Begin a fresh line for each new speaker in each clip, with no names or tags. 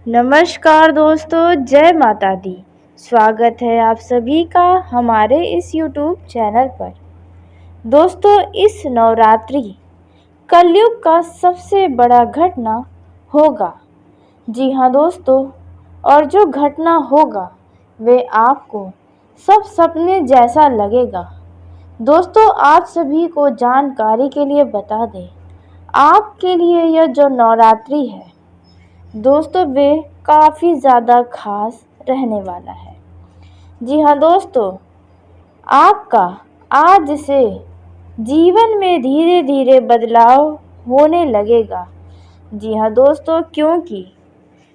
नमस्कार दोस्तों, जय माता दी। स्वागत है आप सभी का हमारे इस YouTube चैनल पर। दोस्तों, इस नवरात्रि कलयुग का सबसे बड़ा घटना होगा। जी हाँ दोस्तों, और जो घटना होगा वे आपको सब सपने जैसा लगेगा। दोस्तों, आप सभी को जानकारी के लिए बता दें, आपके लिए यह जो नवरात्रि है दोस्तों, वे काफ़ी ज़्यादा खास रहने वाला है। जी हाँ दोस्तों, आपका आज से जीवन में धीरे धीरे बदलाव होने लगेगा। जी हाँ दोस्तों, क्योंकि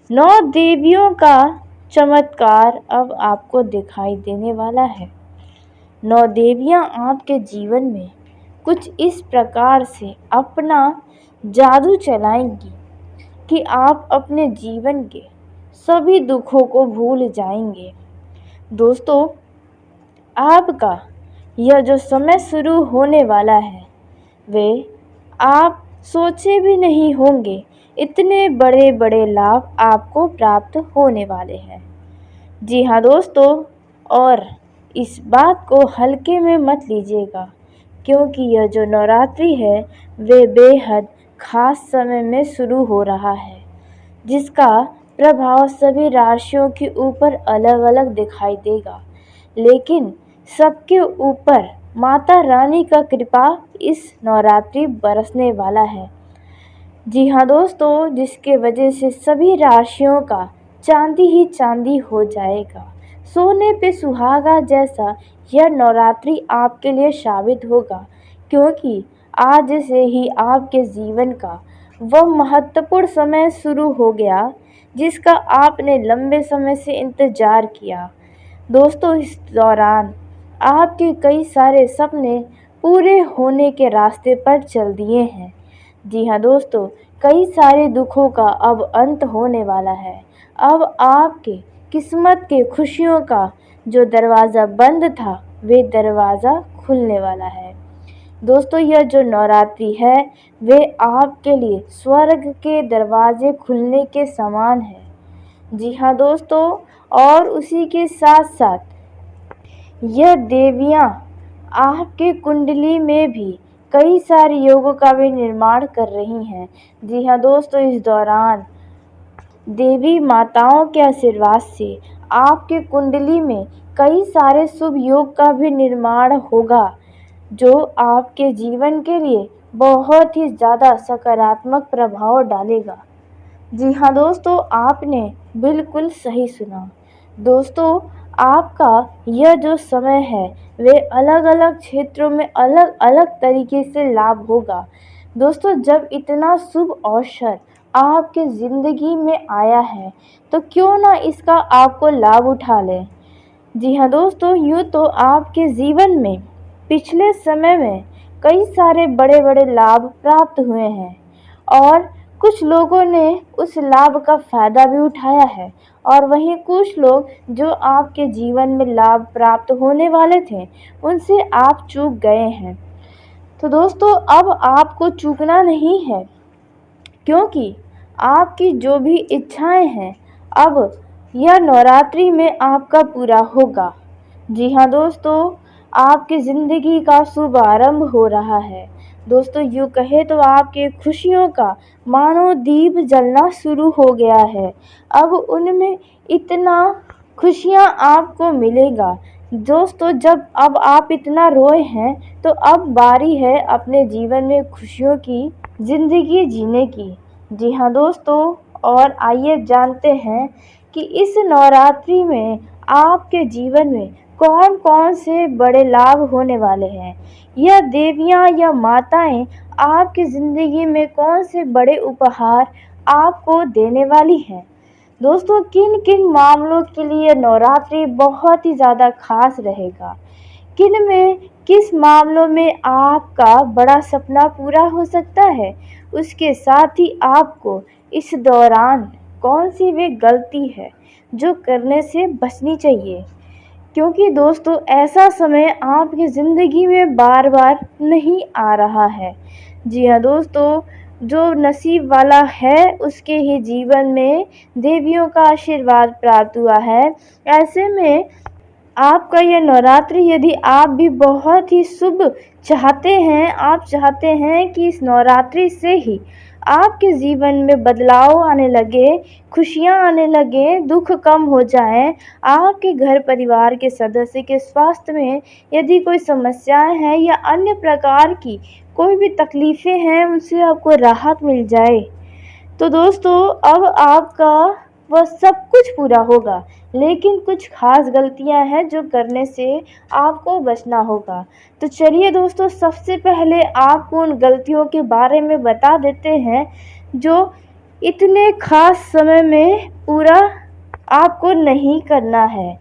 9 देवियों का चमत्कार अब आपको दिखाई देने वाला है। 9 देवियाँ आपके जीवन में कुछ इस प्रकार से अपना जादू चलाएंगी कि आप अपने जीवन के सभी दुखों को भूल जाएंगे। दोस्तों, आपका यह जो समय शुरू होने वाला है वे आप सोचे भी नहीं होंगे, इतने बड़े बड़े लाभ आपको प्राप्त होने वाले हैं। जी हाँ दोस्तों, और इस बात को हल्के में मत लीजिएगा, क्योंकि यह जो नवरात्रि है वे बेहद खास समय में शुरू हो रहा है, जिसका प्रभाव सभी राशियों के ऊपर अलग अलग दिखाई देगा, लेकिन सबके ऊपर माता रानी का कृपा इस नवरात्रि बरसने वाला है। जी हाँ दोस्तों, जिसके वजह से सभी राशियों का चांदी ही चांदी हो जाएगा। सोने पे सुहागा जैसा यह नवरात्रि आपके लिए साबित होगा, क्योंकि आज से ही आपके जीवन का वह महत्वपूर्ण समय शुरू हो गया जिसका आपने लंबे समय से इंतजार किया। दोस्तों, इस दौरान आपके कई सारे सपने पूरे होने के रास्ते पर चल दिए हैं। जी हाँ दोस्तों, कई सारे दुखों का अब अंत होने वाला है। अब आपके किस्मत के खुशियों का जो दरवाज़ा बंद था वे दरवाज़ा खुलने वाला है। दोस्तों, यह जो नवरात्रि है वे आपके लिए स्वर्ग के दरवाजे खुलने के समान है। जी हाँ दोस्तों, और उसी के साथ साथ यह देवियाँ आपके कुंडली में भी कई सारे योगों का भी निर्माण कर रही हैं। जी हाँ दोस्तों, इस दौरान देवी माताओं के आशीर्वाद से आपके कुंडली में कई सारे शुभ योग का भी निर्माण होगा, जो आपके जीवन के लिए बहुत ही ज़्यादा सकारात्मक प्रभाव डालेगा। जी हाँ दोस्तों, आपने बिल्कुल सही सुना। दोस्तों, आपका यह जो समय है वे अलग अलग क्षेत्रों में अलग अलग तरीके से लाभ होगा। दोस्तों, जब इतना शुभ अवसर आपके ज़िंदगी में आया है तो क्यों ना इसका आपको लाभ उठा लें। जी हाँ दोस्तों, यूँ तो आपके जीवन में पिछले समय में कई सारे बड़े बड़े लाभ प्राप्त हुए हैं, और कुछ लोगों ने उस लाभ का फ़ायदा भी उठाया है, और वहीं कुछ लोग जो आपके जीवन में लाभ प्राप्त होने वाले थे उनसे आप चूक गए हैं। तो दोस्तों, अब आपको चूकना नहीं है, क्योंकि आपकी जो भी इच्छाएं हैं अब यह नवरात्रि में आपका पूरा होगा। जी हाँ दोस्तों, आपकी ज़िंदगी का शुभारंभ हो रहा है। दोस्तों, यूँ कहे तो आपके खुशियों का मानो दीप जलना शुरू हो गया है। अब उनमें इतना खुशियाँ आपको मिलेगा। दोस्तों, जब अब आप इतना रोए हैं तो अब बारी है अपने जीवन में खुशियों की ज़िंदगी जीने की। जी हाँ दोस्तों, और आइए जानते हैं कि इस नवरात्रि में आपके जीवन में कौन कौन से बड़े लाभ होने वाले हैं। यह देवियाँ या माताएं आपकी ज़िंदगी में कौन से बड़े उपहार आपको देने वाली हैं। दोस्तों, किन किन मामलों के लिए नवरात्रि बहुत ही ज़्यादा खास रहेगा, किन में किस मामलों में आपका बड़ा सपना पूरा हो सकता है, उसके साथ ही आपको इस दौरान कौन सी वे गलती है जो करने से बचनी चाहिए, क्योंकि दोस्तों ऐसा समय आपकी ज़िंदगी में बार बार नहीं आ रहा है। जी हाँ दोस्तों, जो नसीब वाला है उसके ही जीवन में देवियों का आशीर्वाद प्राप्त हुआ है। ऐसे में आपका यह नवरात्रि यदि आप भी बहुत ही शुभ चाहते हैं, आप चाहते हैं कि इस नवरात्रि से ही आपके जीवन में बदलाव आने लगे, खुशियां आने लगे, दुख कम हो जाएं, आपके घर परिवार के सदस्य के स्वास्थ्य में यदि कोई समस्याएं हैं या अन्य प्रकार की कोई भी तकलीफ़ें हैं उनसे आपको राहत मिल जाए, तो दोस्तों अब आपका वह सब कुछ पूरा होगा। लेकिन कुछ खास गलतियां हैं जो करने से आपको बचना होगा। तो चलिए दोस्तों, सबसे पहले आपको उन गलतियों के बारे में बता देते हैं जो इतने खास समय में पूरा आपको नहीं करना है।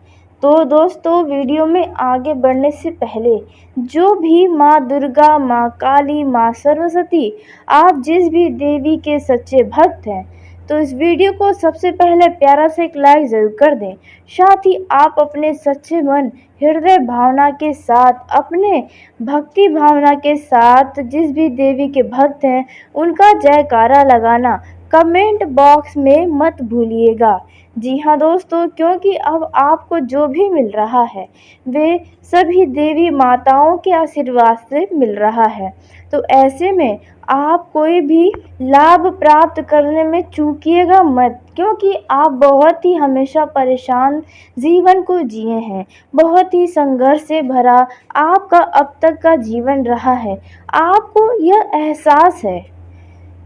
तो दोस्तों, वीडियो में आगे बढ़ने से पहले जो भी माँ दुर्गा, माँ काली, माँ सरस्वती, आप जिस भी देवी के सच्चे भक्त हैं, तो इस वीडियो को सबसे पहले प्यारा से एक लाइक ज़रूर कर दें। साथ ही आप अपने सच्चे मन, हृदय भावना के साथ, अपने भक्ति भावना के साथ जिस भी देवी के भक्त हैं उनका जयकारा लगाना कमेंट बॉक्स में मत भूलिएगा। जी हाँ दोस्तों, क्योंकि अब आपको जो भी मिल रहा है वे सभी देवी माताओं के आशीर्वाद से मिल रहा है। तो ऐसे में आप कोई भी लाभ प्राप्त करने में चूकिएगा मत, क्योंकि आप बहुत ही हमेशा परेशान जीवन को जिए हैं, बहुत ही संघर्ष से भरा आपका अब तक का जीवन रहा है। आपको यह एहसास है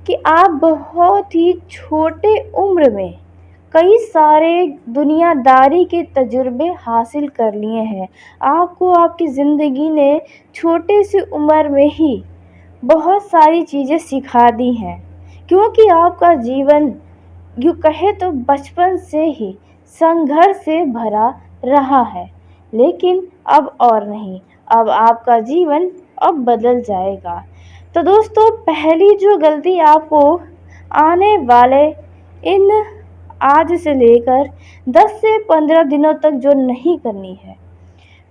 कि आप बहुत ही छोटे उम्र में कई सारे दुनियादारी के तजुर्बे हासिल कर लिए हैं। आपको आपकी ज़िंदगी ने छोटे सी उम्र में ही बहुत सारी चीज़ें सिखा दी हैं, क्योंकि आपका जीवन यूँ कहे तो बचपन से ही संघर्ष से भरा रहा है। लेकिन अब और नहीं, अब आपका जीवन अब बदल जाएगा। तो दोस्तों, पहली जो गलती आपको आने वाले इन आज से लेकर 10 से 15 दिनों तक जो नहीं करनी है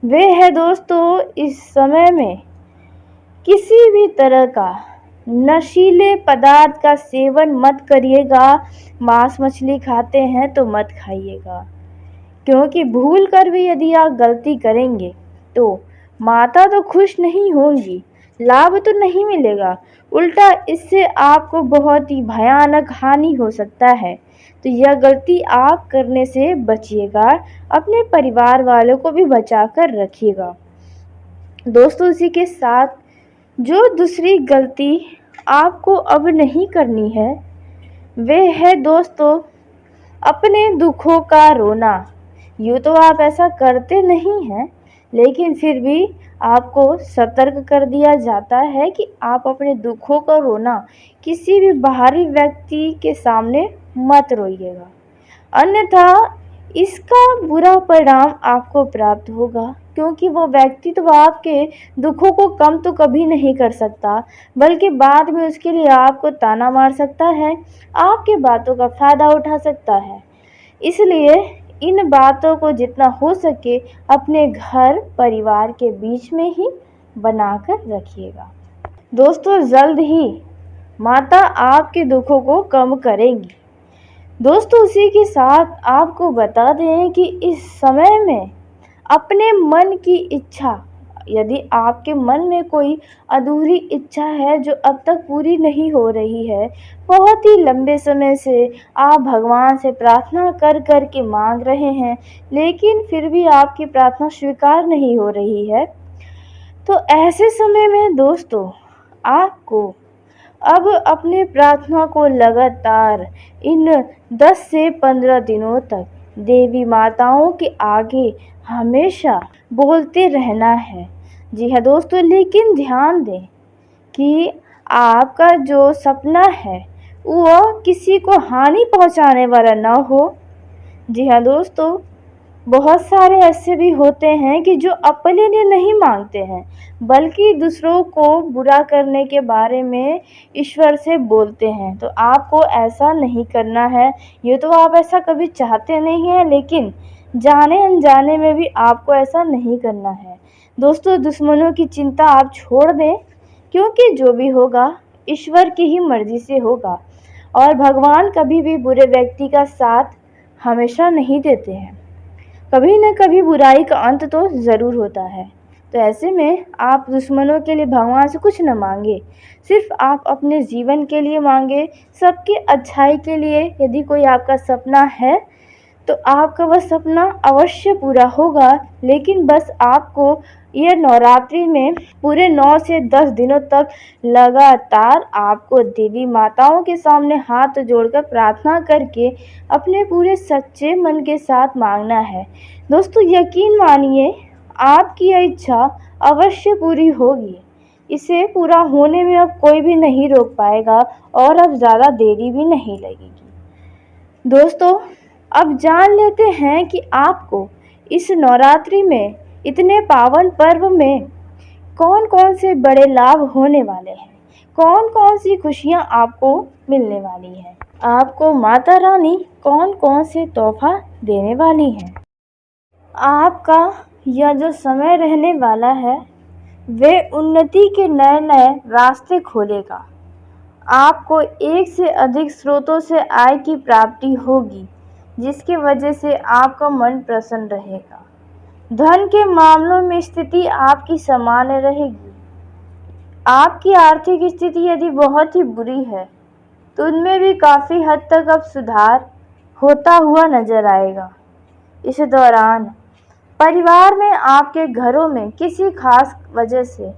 वे है दोस्तों, इस समय में किसी भी तरह का नशीले पदार्थ का सेवन मत करिएगा। मांस मछली खाते हैं तो मत खाइएगा, क्योंकि भूल कर भी यदि आप गलती करेंगे तो माता तो खुश नहीं होंगी, लाभ तो नहीं मिलेगा, उल्टा इससे आपको बहुत ही भयानक हानि हो सकता है। तो यह गलती आप करने से बचिएगा, अपने परिवार वालों को भी बचा कर रखिएगा। दोस्तों, इसी के साथ जो दूसरी गलती आपको अब नहीं करनी है वे है दोस्तों अपने दुखों का रोना। यूँ तो आप ऐसा करते नहीं हैं, लेकिन फिर भी आपको सतर्क कर दिया जाता है कि आप अपने दुखों का रोना किसी भी बाहरी व्यक्ति के सामने मत रोइएगा, अन्यथा इसका बुरा परिणाम आपको प्राप्त होगा। क्योंकि वो व्यक्ति तो आपके दुखों को कम तो कभी नहीं कर सकता, बल्कि बाद में उसके लिए आपको ताना मार सकता है, आपकी बातों का फ़ायदा उठा सकता है। इसलिए इन बातों को जितना हो सके अपने घर परिवार के बीच में ही बनाकर रखिएगा। दोस्तों, जल्द ही माता आपके दुखों को कम करेंगी। दोस्तों, उसी के साथ आपको बता दें कि इस समय में अपने मन की इच्छा, यदि आपके मन में कोई अधूरी इच्छा है जो अब तक पूरी नहीं हो रही है, बहुत ही लंबे समय से आप भगवान से प्रार्थना कर कर के मांग रहे हैं, लेकिन फिर भी आपकी प्रार्थना स्वीकार नहीं हो रही है, तो ऐसे समय में दोस्तों आपको अब अपने प्रार्थना को लगातार इन 10 से 15 दिनों तक देवी माताओं के आगे हमेशा बोलते रहना है। जी हाँ दोस्तों, लेकिन ध्यान दें कि आपका जो सपना है वो किसी को हानि पहुंचाने वाला ना हो। जी हाँ दोस्तों, बहुत सारे ऐसे भी होते हैं कि जो अपने लिए नहीं मांगते हैं, बल्कि दूसरों को बुरा करने के बारे में ईश्वर से बोलते हैं। तो आपको ऐसा नहीं करना है। ये तो आप ऐसा कभी चाहते नहीं हैं, लेकिन जाने अनजाने में भी आपको ऐसा नहीं करना है। दोस्तों, दुश्मनों की चिंता आप छोड़ दें, क्योंकि जो भी होगा ईश्वर की ही मर्जी से होगा और भगवान कभी भी बुरे व्यक्ति का साथ हमेशा नहीं देते हैं। कभी न कभी बुराई का अंत तो ज़रूर होता है। तो ऐसे में आप दुश्मनों के लिए भगवान से कुछ न मांगे, सिर्फ आप अपने जीवन के लिए मांगे, सबकी अच्छाई के लिए। यदि कोई आपका सपना है तो आपका वह सपना अवश्य पूरा होगा, लेकिन बस आपको यह नवरात्रि में पूरे 9 से 10 दिनों तक लगातार आपको देवी माताओं के सामने हाथ जोड़कर प्रार्थना करके अपने पूरे सच्चे मन के साथ मांगना है। दोस्तों यकीन मानिए, आपकी यह इच्छा अवश्य पूरी होगी। इसे पूरा होने में अब कोई भी नहीं रोक पाएगा और अब ज़्यादा देरी भी नहीं लगेगी। दोस्तों अब जान लेते हैं कि आपको इस नवरात्रि में इतने पावन पर्व में कौन कौन से बड़े लाभ होने वाले हैं, कौन कौन सी खुशियां आपको मिलने वाली हैं, आपको माता रानी कौन कौन से तोहफा देने वाली हैं। आपका यह जो समय रहने वाला है वे उन्नति के नए नए रास्ते खोलेगा। आपको एक से अधिक स्रोतों से आय की प्राप्ति होगी, जिसकी वजह से आपका मन प्रसन्न रहेगा। धन के मामलों में स्थिति आपकी सामान्य रहेगी। आपकी आर्थिक स्थिति यदि बहुत ही बुरी है तो उनमें भी काफ़ी हद तक अब सुधार होता हुआ नजर आएगा। इस दौरान परिवार में आपके घरों में किसी खास वजह से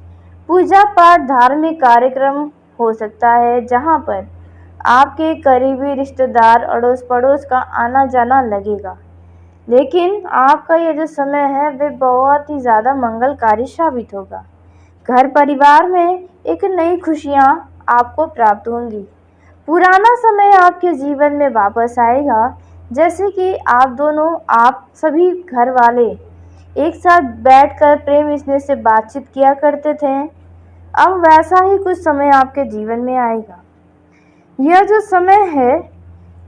पूजा पाठ धार्मिक कार्यक्रम हो सकता है, जहां पर आपके करीबी रिश्तेदार अड़ोस पड़ोस का आना जाना लगेगा। लेकिन आपका ये जो समय है वे बहुत ही ज़्यादा मंगलकारी साबित होगा। घर परिवार में एक नई खुशियाँ आपको प्राप्त होंगी। पुराना समय आपके जीवन में वापस आएगा, जैसे कि आप सभी घर वाले एक साथ बैठकर प्रेम स्नेह से बातचीत किया करते थे। अब वैसा ही कुछ समय आपके जीवन में आएगा। यह जो समय है,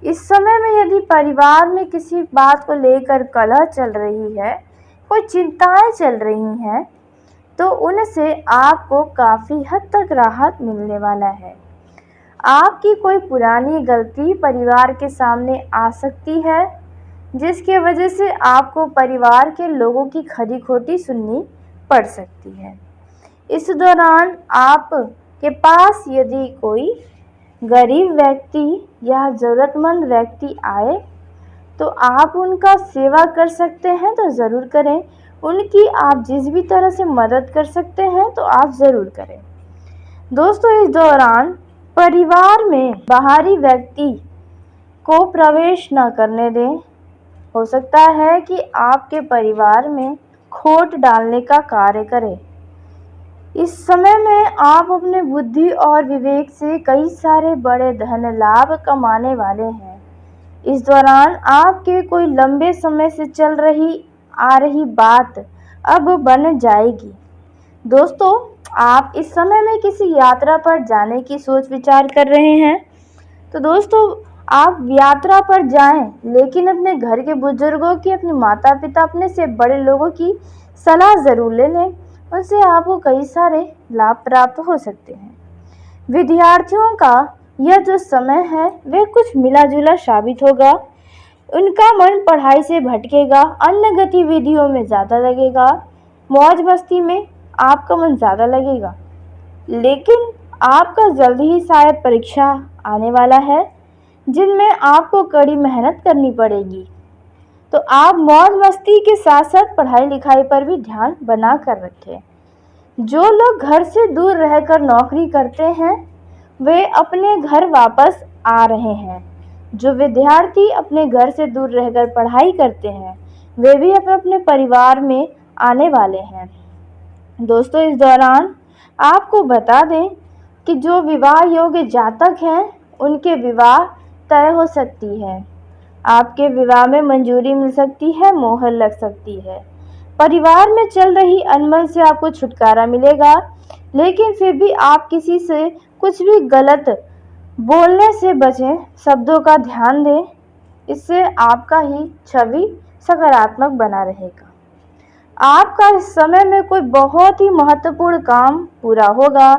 इस समय में यदि परिवार में किसी बात को लेकर कलह चल रही है, कोई चिंताएं चल रही हैं, तो उनसे आपको काफ़ी हद तक राहत मिलने वाला है। आपकी कोई पुरानी गलती परिवार के सामने आ सकती है, जिसकी वजह से आपको परिवार के लोगों की खरी खोटी सुननी पड़ सकती है। इस दौरान आपके पास यदि कोई गरीब व्यक्ति या ज़रूरतमंद व्यक्ति आए तो आप उनका सेवा कर सकते हैं तो ज़रूर करें। उनकी आप जिस भी तरह से मदद कर सकते हैं तो आप ज़रूर करें। दोस्तों इस दौरान परिवार में बाहरी व्यक्ति को प्रवेश न करने दें। हो सकता है कि आपके परिवार में खोट डालने का कार्य करें। इस समय में आप अपने बुद्धि और विवेक से कई सारे बड़े धन लाभ कमाने वाले हैं। इस दौरान आपके कोई लंबे समय से आ रही बात अब बन जाएगी। दोस्तों आप इस समय में किसी यात्रा पर जाने की सोच विचार कर रहे हैं तो दोस्तों आप यात्रा पर जाएं, लेकिन अपने घर के बुजुर्गों की, अपने माता पिता, अपने से बड़े लोगों की सलाह ज़रूर ले लें। उनसे आपको कई सारे लाभ प्राप्त हो सकते हैं। विद्यार्थियों का यह जो समय है वे कुछ मिला जुला साबित होगा। उनका मन पढ़ाई से भटकेगा, अन्य गतिविधियों में ज़्यादा लगेगा, मौज मस्ती में आपका मन ज़्यादा लगेगा। लेकिन आपका जल्दी ही शायद परीक्षा आने वाला है, जिनमें आपको कड़ी मेहनत करनी पड़ेगी। तो आप मौज मस्ती के साथ साथ पढ़ाई लिखाई पर भी ध्यान बना कर रखें। जो लोग घर से दूर रहकर नौकरी करते हैं वे अपने घर वापस आ रहे हैं। जो विद्यार्थी अपने घर से दूर रहकर पढ़ाई करते हैं वे भी अपने अपने परिवार में आने वाले हैं। दोस्तों इस दौरान आपको बता दें कि जो विवाह योग्य जातक हैं उनके विवाह तय हो सकती है। आपके विवाह में मंजूरी मिल सकती है, मोहर लग सकती है। परिवार में चल रही अनबन से आपको छुटकारा मिलेगा, लेकिन फिर भी आप किसी से कुछ भी गलत बोलने से बचें, शब्दों का ध्यान दें। इससे आपका ही छवि सकारात्मक बना रहेगा। आपका इस समय में कोई बहुत ही महत्वपूर्ण काम पूरा होगा,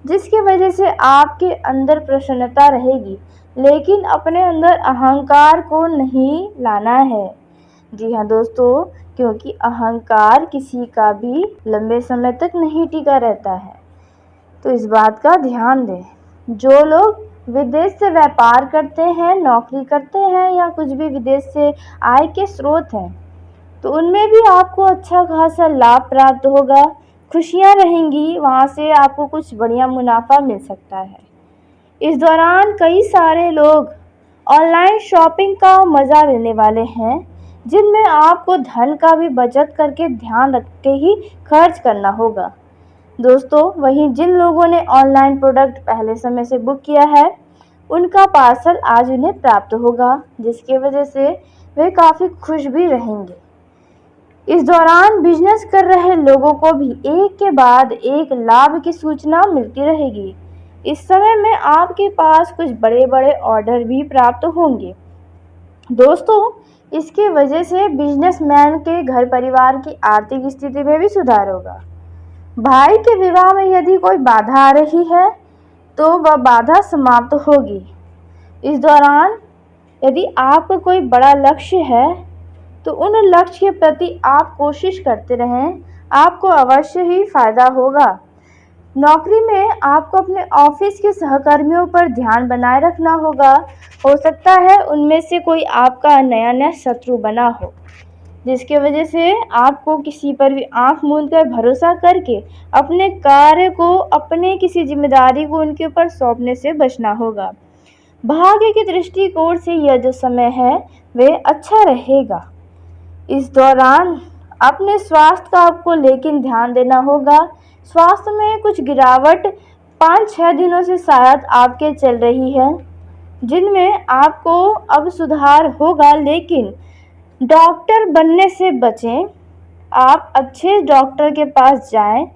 जिसकी वजह से आपके अंदर प्रसन्नता रहेगी, लेकिन अपने अंदर अहंकार को नहीं लाना है। जी हाँ दोस्तों, क्योंकि अहंकार किसी का भी लंबे समय तक नहीं टिका रहता है, तो इस बात का ध्यान दें। जो लोग विदेश से व्यापार करते हैं, नौकरी करते हैं या कुछ भी विदेश से आय के स्रोत हैं, तो उनमें भी आपको अच्छा खासा लाभ प्राप्त होगा, खुशियाँ रहेंगी, वहाँ से आपको कुछ बढ़िया मुनाफा मिल सकता है। इस दौरान कई सारे लोग ऑनलाइन शॉपिंग का मज़ा लेने वाले हैं, जिनमें आपको धन का भी बचत करके ध्यान रख के ही खर्च करना होगा। दोस्तों, वहीं जिन लोगों ने ऑनलाइन प्रोडक्ट पहले समय से बुक किया है, उनका पार्सल आज उन्हें प्राप्त होगा, जिसकी वजह से वे काफ़ी खुश भी रहेंगे। इस दौरान बिजनेस कर रहे लोगों को भी एक के बाद एक लाभ की सूचना मिलती रहेगी। इस समय में आपके पास कुछ बड़े बड़े ऑर्डर भी प्राप्त होंगे। दोस्तों, इसकी वजह से बिजनेसमैन के घर परिवार की आर्थिक स्थिति में भी सुधार होगा। भाई के विवाह में यदि कोई बाधा आ रही है, तो वह बाधा समाप्त होगी। इस दौरान यदि आपका कोई बड़ा लक्ष्य है, तो उन लक्ष्य के प्रति आप कोशिश करते रहें, आपको अवश्य ही फायदा होगा। नौकरी में आपको अपने ऑफिस के सहकर्मियों पर ध्यान बनाए रखना होगा। हो सकता है उनमें से कोई आपका नया शत्रु बना हो, जिसके वजह से आपको किसी पर भी आंख मूंद कर भरोसा करके अपने कार्य को, अपने किसी जिम्मेदारी को उनके ऊपर सौंपने से बचना होगा। भाग्य के दृष्टिकोण से यह जो समय है वह अच्छा रहेगा। इस दौरान अपने स्वास्थ्य का आपको लेकिन ध्यान देना होगा। स्वास्थ्य में कुछ गिरावट 5-6 दिनों से शायद आपके चल रही है, जिनमें आपको अब सुधार होगा, लेकिन डॉक्टर बनने से बचें। आप अच्छे डॉक्टर के पास जाएं,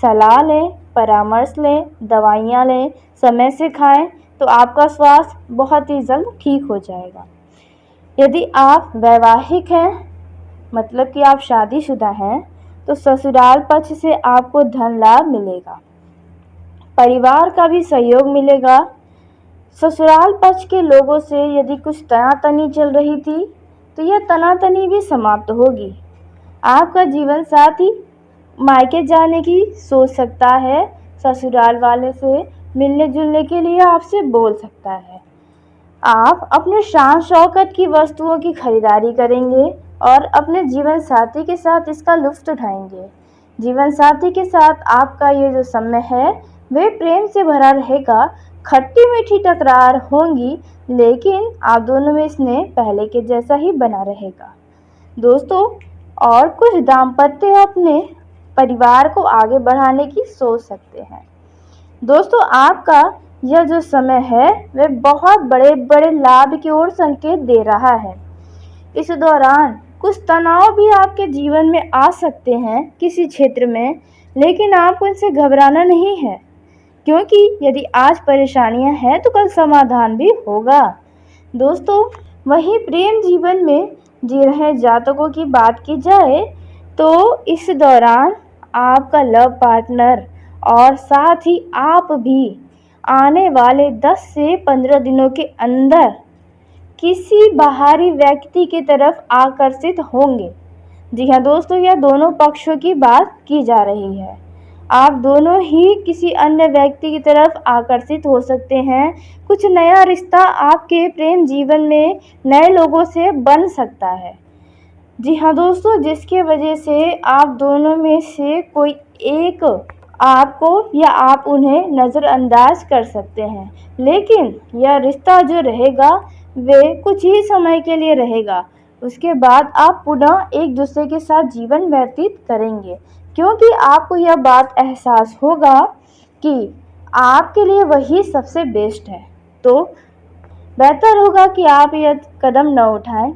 सलाह लें, परामर्श लें, दवाइयाँ लें, समय से खाएं, तो आपका स्वास्थ्य बहुत ही जल्द ठीक हो जाएगा। यदि आप वैवाहिक हैं, मतलब कि आप शादीशुदा हैं, तो ससुराल पक्ष से आपको धन लाभ मिलेगा, परिवार का भी सहयोग मिलेगा। ससुराल पक्ष के लोगों से यदि कुछ तनातनी चल रही थी, तो यह तनातनी भी समाप्त होगी। आपका जीवन साथी मायके जाने की सोच सकता है, ससुराल वाले से मिलने जुलने के लिए आपसे बोल सकता है। आप अपने शान शौकत की वस्तुओं की खरीदारी करेंगे और अपने जीवन साथी के साथ इसका लुत्फ़ उठाएंगे। जीवन साथी के साथ आपका ये जो समय है वह प्रेम से भरा रहेगा। खट्टी मीठी टकरार होंगी, लेकिन आप दोनों में स्नेह पहले के जैसा ही बना रहेगा। दोस्तों, और कुछ दाम्पत्य अपने परिवार को आगे बढ़ाने की सोच सकते हैं। दोस्तों, आपका यह जो समय है वह बहुत बड़े बड़े लाभ की ओर संकेत दे रहा है। इस दौरान कुछ तनाव भी आपके जीवन में आ सकते हैं किसी क्षेत्र में, लेकिन आपको इनसे घबराना नहीं है, क्योंकि यदि आज परेशानियां हैं तो कल समाधान भी होगा। दोस्तों, वहीं प्रेम जीवन में जी रहे जातकों की बात की जाए, तो इस दौरान आपका लव पार्टनर और साथ ही आप भी आने वाले 10 से 15 दिनों के अंदर किसी बाहरी व्यक्ति की तरफ आकर्षित होंगे। जी हाँ दोस्तों, यह दोनों पक्षों की बात की जा रही है। आप दोनों ही किसी अन्य व्यक्ति की तरफ आकर्षित हो सकते हैं। कुछ नया रिश्ता आपके प्रेम जीवन में नए लोगों से बन सकता है। जी हाँ दोस्तों, जिसके वजह से आप दोनों में से कोई एक आपको या आप उन्हें नज़रअंदाज कर सकते हैं, लेकिन यह रिश्ता जो रहेगा वे कुछ ही समय के लिए रहेगा। उसके बाद आप पुनः एक दूसरे के साथ जीवन व्यतीत करेंगे, क्योंकि आपको यह बात एहसास होगा कि आपके लिए वही सबसे बेस्ट है। तो बेहतर होगा कि आप यह कदम न उठाएं।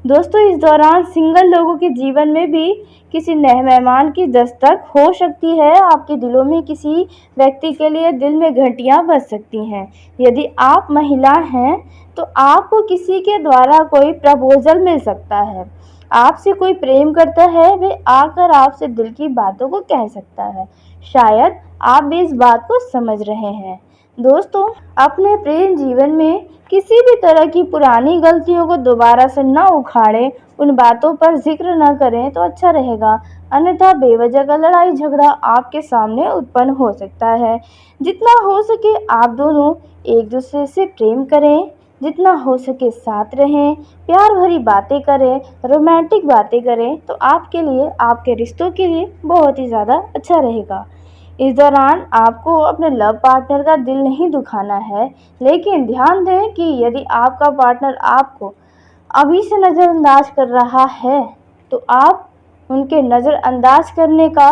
दोस्तों इस दौरान सिंगल लोगों के जीवन में भी किसी नए मेहमान की दस्तक हो सकती है। आपके दिलों में किसी व्यक्ति के लिए दिल में घंटियां बज सकती हैं। यदि आप महिला हैं तो आपको किसी के द्वारा कोई प्रपोजल मिल सकता है। आपसे कोई प्रेम करता है, वे आकर आपसे दिल की बातों को कह सकता है। शायद आप भी इस बात को समझ रहे हैं। दोस्तों अपने प्रेम जीवन में किसी भी तरह की पुरानी गलतियों को दोबारा से ना उखाड़ें, उन बातों पर जिक्र ना करें तो अच्छा रहेगा। अन्यथा बेवजह का लड़ाई झगड़ा आपके सामने उत्पन्न हो सकता है। जितना हो सके आप दोनों एक दूसरे से प्रेम करें, जितना हो सके साथ रहें, प्यार भरी बातें करें, रोमांटिक बातें करें तो आपके लिए, आपके रिश्तों के लिए बहुत ही ज़्यादा अच्छा रहेगा। इस दौरान आपको अपने लव पार्टनर का दिल नहीं दुखाना है, लेकिन ध्यान दें कि यदि आपका पार्टनर आपको अभी से नज़रअंदाज कर रहा है तो आप उनके नज़रअंदाज करने का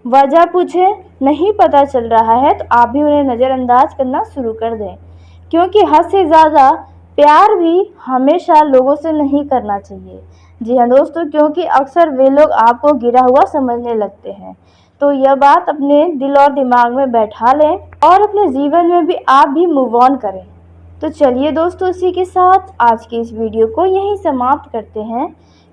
वजह पूछें। नहीं पता चल रहा है तो आप भी उन्हें नज़रअंदाज करना शुरू कर दें, क्योंकि हद से ज़्यादा प्यार भी हमेशा लोगों से नहीं करना चाहिए। जी हाँ दोस्तों, क्योंकि अक्सर वे लोग आपको गिरा हुआ समझने लगते हैं। तो यह बात अपने दिल और दिमाग में बैठा लें और अपने जीवन में भी आप भी मूव ऑन करें। तो चलिए दोस्तों, इसी के साथ आज की इस वीडियो को यहीं समाप्त करते हैं।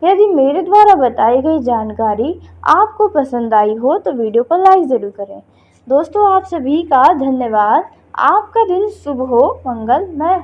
यदि मेरे द्वारा बताई गई जानकारी आपको पसंद आई हो तो वीडियो को लाइक ज़रूर करें। दोस्तों आप सभी का धन्यवाद। आपका दिन शुभ हो, मंगलमय।